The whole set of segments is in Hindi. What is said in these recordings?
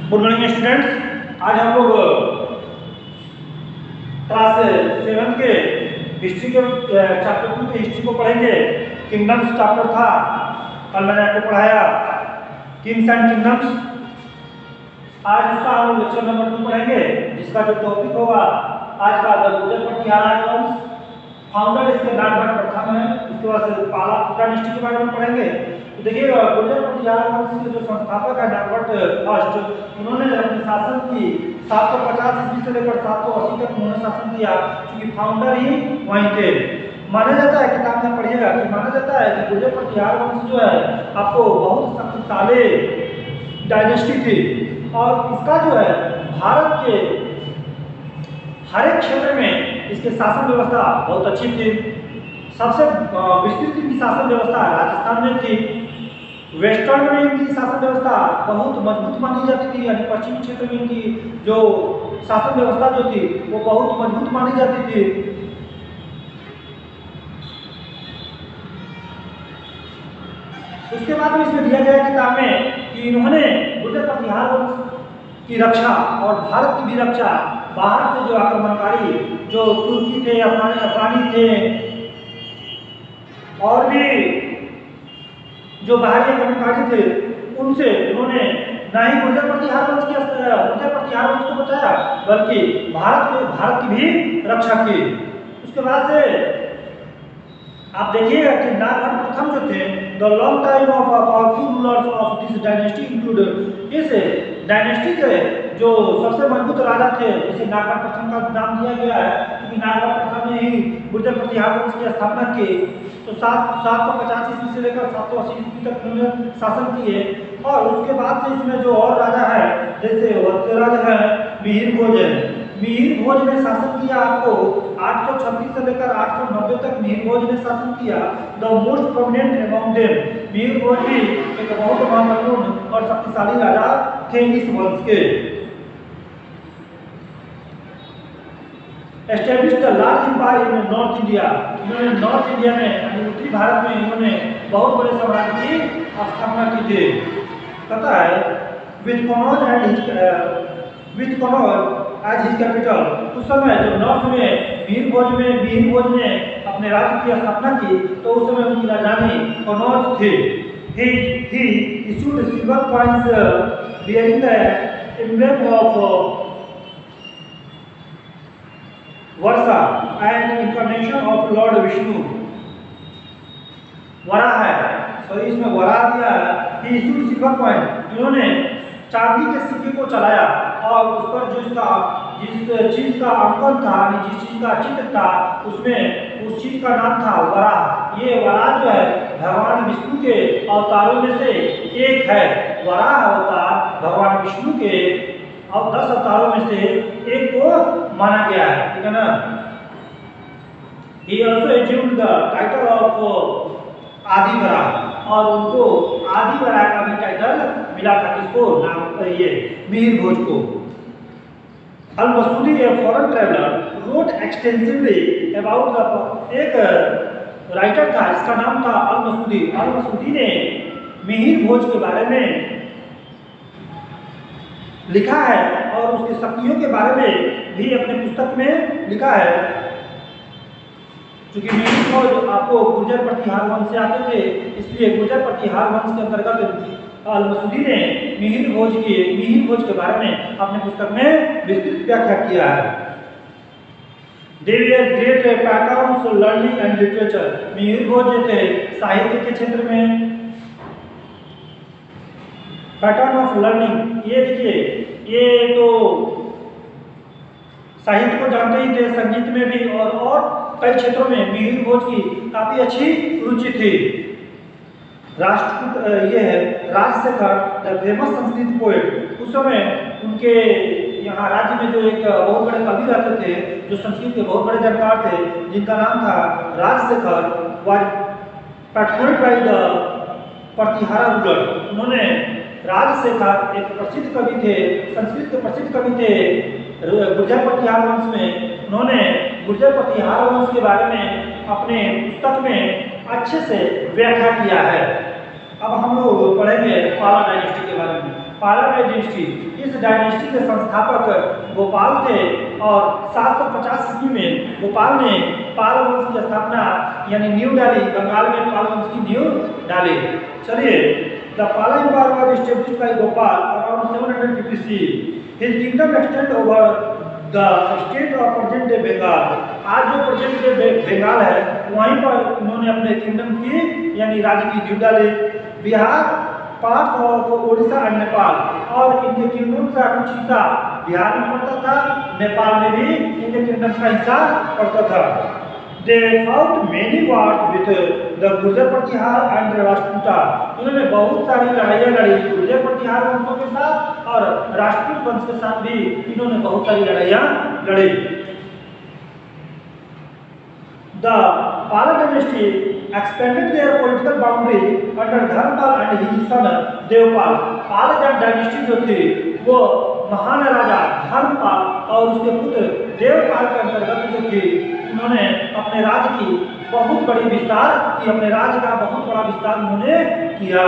गुड मॉर्निंग स्टूडेंट्स, आज हम लोग क्लास 7 के हिस्ट्री के चैप्टर 2 के हिस्ट्री को पढ़ेंगे। किंगडम्स चैप्टर था, कल मैंने आपको पढ़ाया किंग्स एंड किंगडम्स। आज इसका हम लेक्चर नंबर 2 पढ़ेंगे, जिसका जो टॉपिक होगा आज का द गुर्जर पटियाला वंश। फाउंडर इसके नागभट्ट प्रथम है। उसके बाद से पाला डायनेस्टी के बारे में पढ़ेंगे। तो देखिए, गुर्जर पटियाला वंश के जो संस्थापक है नागभट्ट फर्स्ट, उन्होंने अपने शासन की 750 ईस्वी से लेकर 780 तक उन्होंने शासन किया, क्योंकि फाउंडर ही वहीं थे। माना जाता है, किताब में पढ़िएगा कि माना जाता है कि गुर्जर पटियाला वंश जो है आपको बहुत शक्तिशाली डायनेस्टी थी, और इसका जो है भारत के हर एक क्षेत्र में इसके शासन व्यवस्था बहुत अच्छी थी। सबसे विस्तृत इनकी शासन व्यवस्था राजस्थान में थी। वेस्टर्न में इनकी शासन व्यवस्था बहुत मजबूत मानी जाती थी, यानी पश्चिमी क्षेत्र में इनकी जो शासन व्यवस्था जो थी वो बहुत मजबूत मानी जाती थी। उसके बाद में इसमें दिया गया किताब में कि इन्होंने गुर्जर पटियाला वंश की रक्षा और भारत की भी रक्षा, बाहर से जो आक्रमणकारी जो तुर्की थे, अफगानी थे, और भी जो बाहरी आक्रमणकारी थे, उनसे उन्होंने न ही गुर्जर पटियाला वंश को बचाया, बल्कि भारत की भी रक्षा की। उसके बाद से आप देखिएगा कि नागभट्ट प्रथम जो थे, the long time of powerful rulers of this dynasty include, इस डायनेस्टी के जो सबसे मजबूत राजा थे उसे नागभट्ट प्रथम का नाम दिया गया है, क्योंकि नागभट्ट प्रथम ने ही गुर्जर पटियाला वंश की स्थापना की। तो 750 ईस्वी से लेकर 780 ईस्वी तक उन्होंने शासन किए। और उसके बाद से इसमें जो और राजा है, जैसे वत्सराज है, मिहिर भोज है। मिहिर भोज ने शासन किया, आपको 836 से लेकर 890 तक मिहिर भोज ने शासन किया। The most prominent among them, Mihir Bhoj भी एक बहुत महत्वपूर्ण और शक्तिशाली राजा थे इस वंश के। Established the large empire in north India, इन्होंने नॉर्थ इंडिया में यानी उत्तरी भारत में इन्होंने बहुत बड़े साम्राज्य की स्थापना की थी। पता है, with Kannauj as his capital. उस समय जो नॉर्थ में मिहिर भोज ने अपने राज्य की स्थापना की, तो उस समय उनकी राजधानी कनौज थी। He issued silver coins bearing the emblem of Varsha and incarnation of Lord Vishnu. वरा है, सॉरी इसमें वरा दिया है। ही इशूड सिल्वर कॉइन, इन्होंने चांदी के सिक्के को चलाया, और उस पर जिस चीज का अंकन था, जिस चीज का चित्र था, उसमें उस चीज का नाम था वरा। ये वरा जो है भगवान विष्णु के अवतारों में से एक है। वरा अवतार भगवान विष्णु के और 10 अवतारों में से एक को माना गया है, ठीक है ना। He also assumed the title of आदि वरा, और उनको आदि वरा का भी टाइटल मिला था। किसको? नाम ये मिहिर भोज को। Al Masudi, a foreign traveller, wrote extensively about the, एक राइटर था, इसका नाम था अल मसूदी। अल मसूदी ने मिहिर भोज के बारे में लिखा है, और उसकी शक्तियों के बारे में भी अपने पुस्तक में लिखा है। क्योंकि मिहिर भोज आपको गुर्जर पटियाला वंश से आते थे, इसलिए गुर्जर पटियाला वंश के अंतर्गत अल मसूदी ने मिहिर भोज के बारे में अपने पुस्तक में विस्तृत व्याख्या किया है। They were great patrons of learning and literature. Mihir भोज जो थे साहित्य के क्षेत्र में पैटर्न ऑफ लर्निंग, ये देखिए, ये तो साहित्य को जानते ही थे, संगीत में भी, और कई क्षेत्रों में मिहिर भोज की काफी अच्छी रुचि थी। राष्ट्रकूट ये है Rajashekhara, the famous Sanskrit poet. उस समय उनके यहाँ राज्य में जो एक बहुत बड़े कवि रहते थे, जो संस्कृत के बहुत बड़े जानकार थे, जिनका नाम था Rajashekhar, was patronated by the Pratihara ruler. उन्होंने राजशेखर एक प्रसिद्ध कवि थे, संस्कृत के प्रसिद्ध कवि थे गुर्जर पटियाला वंश में। उन्होंने गुर्जर पटियाला वंश के बारे में अपने पुस्तक में अच्छे से व्याख्या किया है। अब हम लोग पाला डायनेस्टी। इस डायनेस्टी के संस्थापक गोपाल थे और 750 ईस्वी में गोपाल ने पाल वंश की स्थापना यानी नींव डाली, बंगाल में पाल वंश की नींव डाली। चलिए, the Pala empire was established by Gopala around 750 his kingdom extend over the state of present day Bengal. आज जो प्रेजेंट डे बंगाल है वहीं पर उन्होंने अपने किंगडम की यानी राज्य की नींव डाली। Bihar, part of Odisha and Nepal, और इनके किंगडम का कुछ हिस्सा बिहार में पड़ता था, नेपाल में भी इनके किंगडम का हिस्सा पड़ता था। They fought many wars with the Gurjara Pratihara and Rashtrakuta. उन्होंने बहुत सारी लड़ाइयाँ लड़ी गुर्जर प्रतिहार वंशों के साथ और राष्ट्रकूट वंश के साथ भी इन्होंने बहुत सारी लड़ाइयाँ लड़ी। The Pala dynasty expanded their political boundary under Dharmapal and his son Devpal। पाला डायनेस्टी जो थी वो महान राजा धर्मपाल और उसके पुत्र देवपाल के अंतर्गत जो थी, उन्होंने अपने राज्य की बहुत बड़ी विस्तार की, अपने राज्य का बहुत बड़ा विस्तार उन्होंने किया।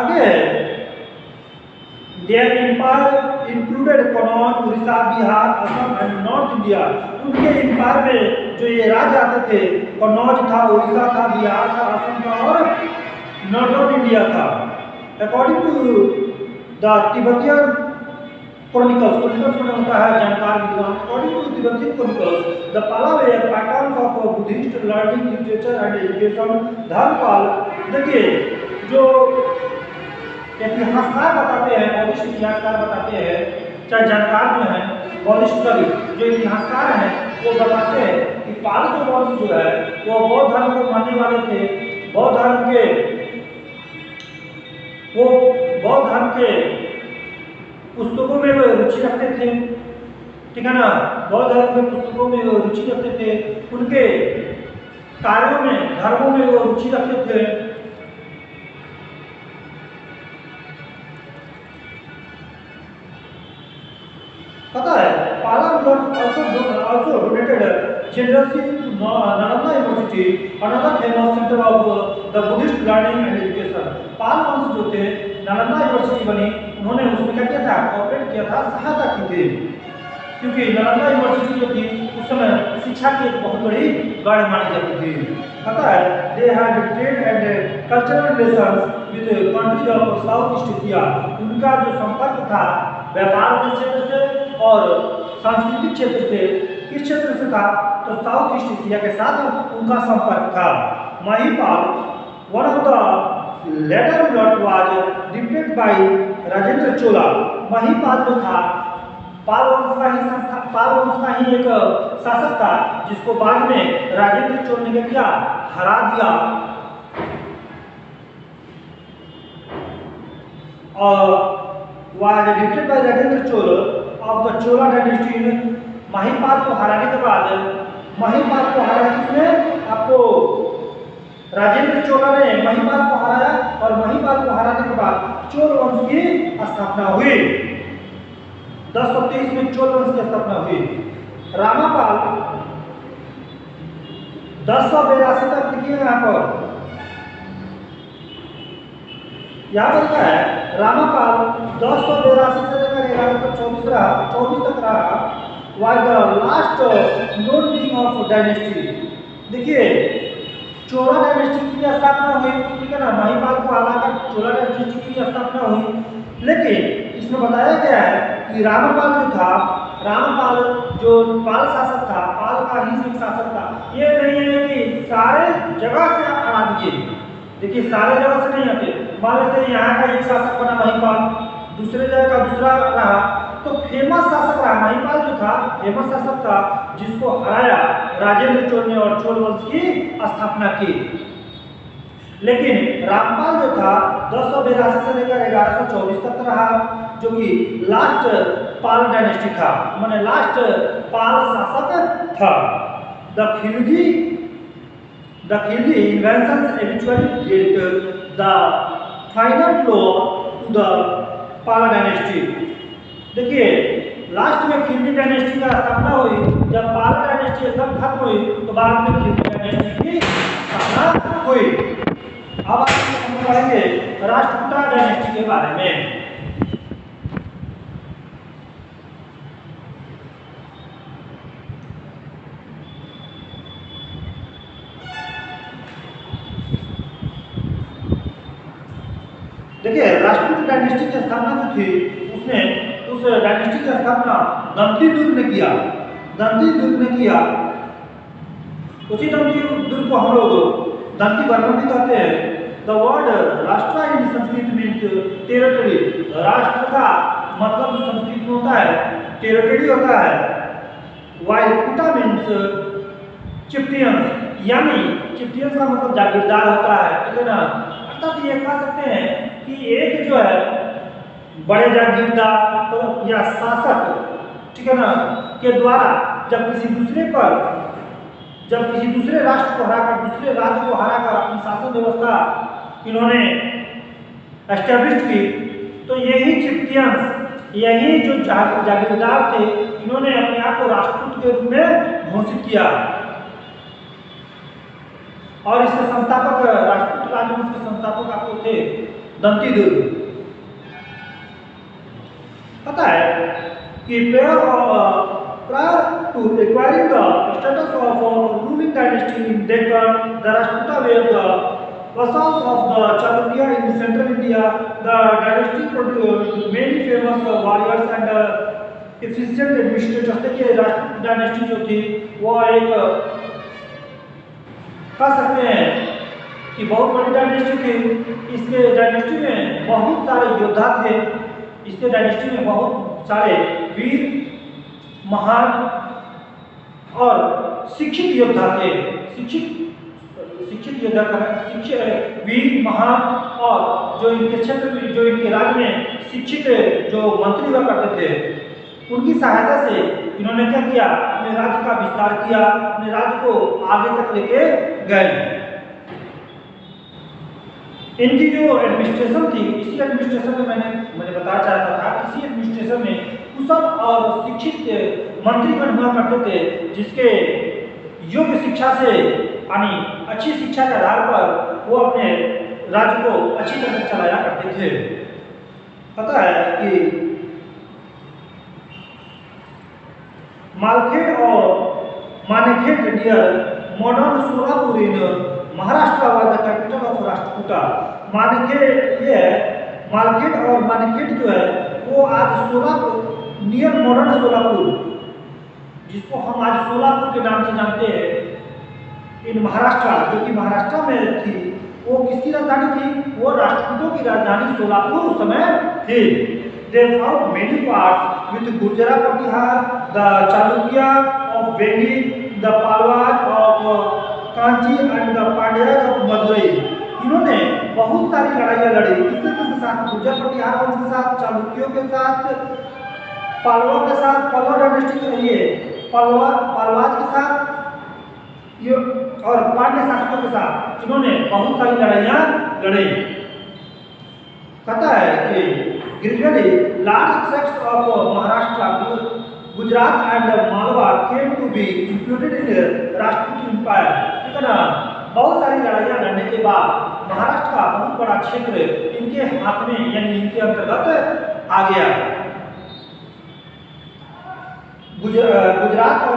आगे Their empire included Kannauj, Orissa, Bihar, Assam and north India. उनके एम्पायर में जो ये राज्य आते थे, कन्नौज था, उड़ीसा था, बिहार था, असम था और नॉर्दर्न इंडिया था। According to the Tibetan Chronicles में होता है जानकार विद्वान। According to Tibetan Chronicles, the Pala were patterns of Buddhist learning, literature and education। Dharmpal, देखिए जो इतिहासकार बताते हैं, बौद्धिस्ट इतिहासकार बताते हैं, चाहे जानकार जो हैं, बौद्धिस्ट जो इतिहासकार हैं, वो बताते हैं कि पाल जो वंश जो है वो बौद्ध धर्म को मानने वाले थे। बौद्ध धर्म के पुस्तकों में वो रुचि रखते थे, ठीक है ना। बौद्ध धर्म के पुस्तकों में वो रुचि रखते थे, उनके कार्यों में, धर्मों में वो रुचि रखते थे। पता है पाला also donated generously to Nalanda University, another famous center of the Buddhist learning and education। पाल वंश जो थे, नालंदा यूनिवर्सिटी बनी, उन्होंने उसमें क्या किया था, कोऑपरेट किया था, सहायता की थी, क्योंकि नालंदा यूनिवर्सिटी जो थी उस समय शिक्षा की एक बहुत बड़ी गढ़ मानी जाती थी। पता है they had trade and cultural relations with countries of South East Asia। उनका जो संपर्क था व्यापार के क्षेत्र से और सांस्कृतिक क्षेत्र से, किस क्षेत्र से था, तो साउथ ईस्ट एशिया के साथ उनका संपर्क था। Mahipal, one of the later rulers was defeated by Rajendra Chola. Mahipal जो था पाल वंश का ही एक शासक था, जिसको बाद में राजेंद्र चोल ने क्या हरा दिया और was defeated by Rajendra Chola of the Chola dynasty। Mahipal को हराने के बाद, महिपाल को हराया किसने, आपको राजेंद्र चोला ने महिपाल को हराया और महिपाल को हराने के बाद चोल वंश की स्थापना हुई। 1023 में चोल वंश की स्थापना हुई। रामापाल 1082 तक लिखिए यहाँ पर क्या है, रामापाल 1082 से लेकर 1124 तक रहा। Was the last known king of dynasty. देखिए चोला डायनेस्टी की स्थापना हुई, ठीक है ना, महिपाल को हराकर चोला डायनेस्टी की स्थापना हुई। लेकिन इसमें बताया गया है कि रामापाल जो था, रामापाल जो पाल शासक था, पाल का ही एक शासक था। ये नहीं है कि सारे जगह से आप हरा दीजिए, देखिए सारे जगह से नहीं आते। मान लेते हैं यहाँ का एक शासक बना महिपाल, दूसरे जगह का दूसरा रहा, तो फेमस शासक रहा महिपाल जो था, फेमस शासक था जिसको हराया राजेंद्र चोल ने और चोल वंश की स्थापना की। लेकिन रामपाल जो था 1082 से लेकर 1124 तक रहा, जो कि लास्ट पाल डायनेस्टी था, माने लास्ट पाल शासक था। The Khilji inventions eventually led the final blow to the पाला डायनेस्टी। देखिए लास्ट में खिलजी डायनेस्टी का स्थापना हुई। जब पाला डायनेस्टी एकदम खत्म हुई तो बाद में खिलजी डायनेस्टी की स्थापना हुई। अब हम पढ़ेंगे राष्ट्रकूटा डायनेस्टी के बारे में। देखिए राष्ट्रकूट डायनेस्टी की स्थापना जो थी उसमें उस डायनेस्टी की स्थापना दंती दुर्ग ने किया। दंती दुर्ग ने किया। उसी दंती दुर्ग को हम लोग दंती वर्मन भी कहते हैं। द वर्ड राष्ट्र इन संस्कृत मीन्स टेरिटरी। राष्ट्र का मतलब संस्कृत में होता है टेरिटरी होता है। वाइल कुटा मीन्स चिफ्टियंस, यानी चिफ्टियंस का मतलब जागीरदार होता है, ठीक है ना। अर्थात ये कह सकते हैं कि एक जो है बड़े जागीरदार या शासक, ठीक है ना, के द्वारा जब किसी दूसरे राष्ट्र को हराकर, दूसरे राज्य को हराकर अपनी शासन व्यवस्था इन्होंने एस्टेब्लिश की, तो यही चिफ्टियंस, यही जो जागीरदार थे, इन्होंने अपने आप को राष्ट्रकूट के रूप में घोषित किया। और इसके संस्थापक, राष्ट्रकूट राजवंश के संस्थापक आपको थे दंती दुर्ग। पता है कि prior to acquiring the status of ruling dynasty in Deccan, the Rashtrakuta were the vassals of the Chalukya in central India. The dynasty produced many famous warriors and efficient administrators। देखिए राष्ट्रकूट डायनेस्टी जो थी वो एक कह सकते हैं कि बहुत बड़ी डायनेस्टी थी। इसके डायनेस्टी में बहुत सारे योद्धा थे। इसके डायनेस्टी में बहुत सारे वीर, महान और शिक्षित योद्धा थे। शिक्षित योद्धा का वीर, महान और जो इनके क्षेत्र में, जो इनके राज्य में शिक्षित जो मंत्री हुआ करते थे, उनकी सहायता से इन्होंने क्या किया, अपने राज्य का विस्तार किया, अपने राज्य को आगे तक लेके गए। इनकी जो एडमिनिस्ट्रेशन थी, इसी एडमिनिस्ट्रेशन में मैंने बताया चाहता था, इसी एडमिनिस्ट्रेशन में कुशल और शिक्षित मंत्रीगण हुआ करते थे, जिसके योग्य शिक्षा से, यानी अच्छी शिक्षा के आधार पर वो अपने राज्य को अच्छी तरह से चलाया करते थे। पता है कि मालखेड़ और Manekhed near modern Solapur in Maharashtra was the capital of Rashtrakuta. Malkhed और मानेखेड़ जो है वो आज सोलापुर, नियर मॉडर्न सोलापुर, जिसको हम आज सोलापुर के नाम से जानते हैं, इन महाराष्ट्र, जो कि महाराष्ट्र में थी, वो किसकी राजधानी थी? वो राष्ट्रकूटों की राजधानी सोलापुर उस समय थी। They found many parts with Gurjara Pratihar, the Chalukya of Bengi, the Palwas of Kanchi and the Pandyas of Madurai। इन्होंने बहुत सारी लड़ाइयाँ लड़ी, किसके साथ? गुर्जर प्रतिहार वंश के साथ, चालुक्यों के साथ, पालवा के साथ, पल्लव डायनेस्टी के लिए पालवाज के साथ और पांड्य शासकों के साथ इन्होंने बहुत सारी लड़ाइयाँ लड़ी। पता है कि gradually large sects of Maharashtra, Gujarat and Malwa came to be included in the Rajput Empire। ठीक है ना, बहुत सारी लड़ाइयाँ लड़ने के बाद महाराष्ट्र का बहुत बड़ा क्षेत्र इनके हाथ में, यानी इनके अंतर्गत आ गया। गुजरात और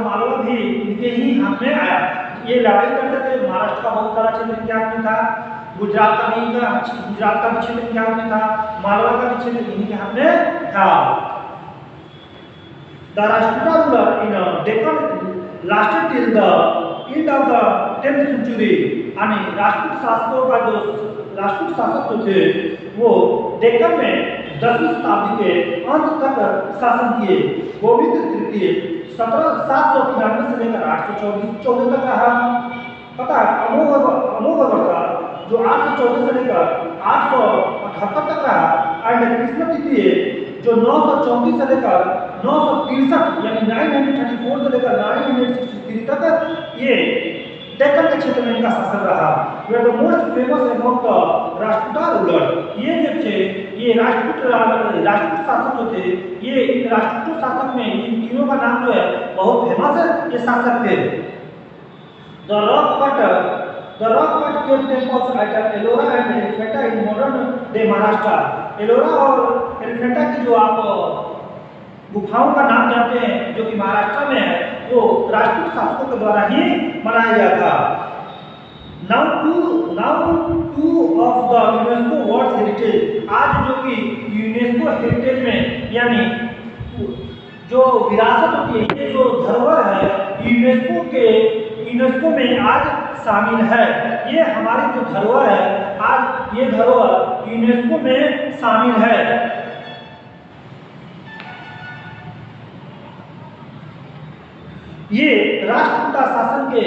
मालवा भी इनके ही हाथ में आया। ये लड़ाई करते थे। महाराष्ट्र का बहुत सारा क्षेत्र इनके हाथ में था, गुजरात का भी क्षेत्र इनके हाथ में था, मालवा का भी क्षेत्र इन्हीं के हाथ में था। The Rashtrakuta ruler in Deccan lasted till the end of the 10th century। यानी राष्ट्रकूट शासकों का जो राष्ट्रकूट शासक जो थे वो डेक्कन में 10वीं शताब्दी के अंत तक शासन किए। गोविंद तृतीय 793 से लेकर 814 तक रहा। पता है अमोघ वर्षा जो 814 से लेकर 878 तक रहा। एंड कृष्ण तृतीय जो 934 से लेकर 963 यानी 934 से लेकर 963 तक ये डेक्कन के क्षेत्र में इनका शासन रहा। Way the most famous among the Rashtrakuta ruler. ये जो थे, ये राष्ट्रकूट शासक जो थे, ये इन राष्ट्रकूट शासक में इन तीनों का नाम जो है बहुत फेमस है। ये शासक थे। The rock cut cave temples at Ellora and Elephanta in modern day Maharashtra. Ellora और एलिफेंटा की जो आप गुफाओं का नाम जानते हैं, जो कि महाराष्ट्र में है, वो राष्ट्रकूट शासकों के द्वारा ही बनाया गया था। Now two of the UNESCO world heritage, आज जो कि यूनेस्को हेरिटेज में यानी जो विरासत होती है, ये जो धरोहर है यूनेस्को में आज शामिल है। ये हमारी जो धरोहर है, आज ये धरोहर यूनेस्को में शामिल है। ये राष्ट्रकूट शासन के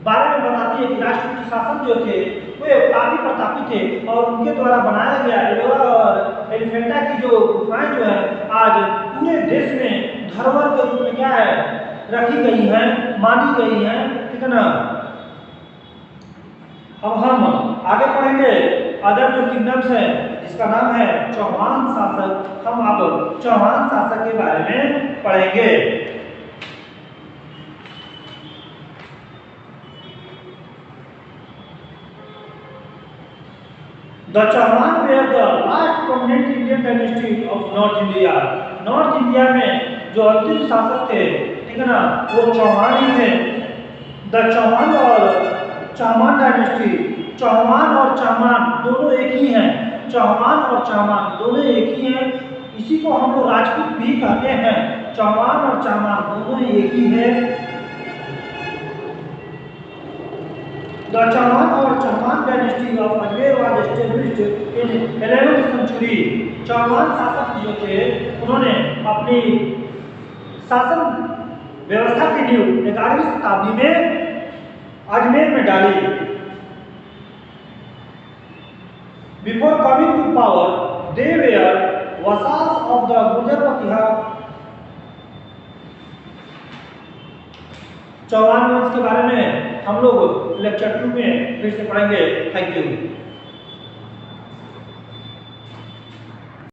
बारे में बताती है कि राष्ट्रकूट शासन जो थे वे काफी प्रतापी थे और उनके द्वारा बनाया गया एलोरा और एलिफेंटा की जो गुफाएं जो है आज पूरे देश में धरोहर के रूप में क्या है रखी गई हैं, मानी गई हैं, ठीक है ना। अब हम आगे पढ़ेंगे अदर जो किंगडम्स है जिसका नाम है चौहान शासक। हम अब चौहान शासक के बारे में पढ़ेंगे। The Chauhan were the last prominent Indian dynasty of North India. North India में जो अंतिम शासक थे, ठीक है ना, वो चौहान ही थे। द चौहान और चामान डायनेस्टी, चौहान और चामान दोनों एक ही हैं। चौहान और चामान दोनों एक ही हैं। इसी को हम लोग राजपूत भी कहते हैं। चौहान और चामान दोनों एक ही हैं। The Chauhan or Chauhan dynasty of Ajmer was established in 11th century. Chauhan शासक जो थे उन्होंने अपनी शासन व्यवस्था की नींव 11वीं शताब्दी में अजमेर में डाली। Before coming to power, they were vassals of the Gurjar Patihar। Chauhan वंश के बारे में हम लोग लेक्चर 2 में फिर से पढ़ेंगे। Thank you.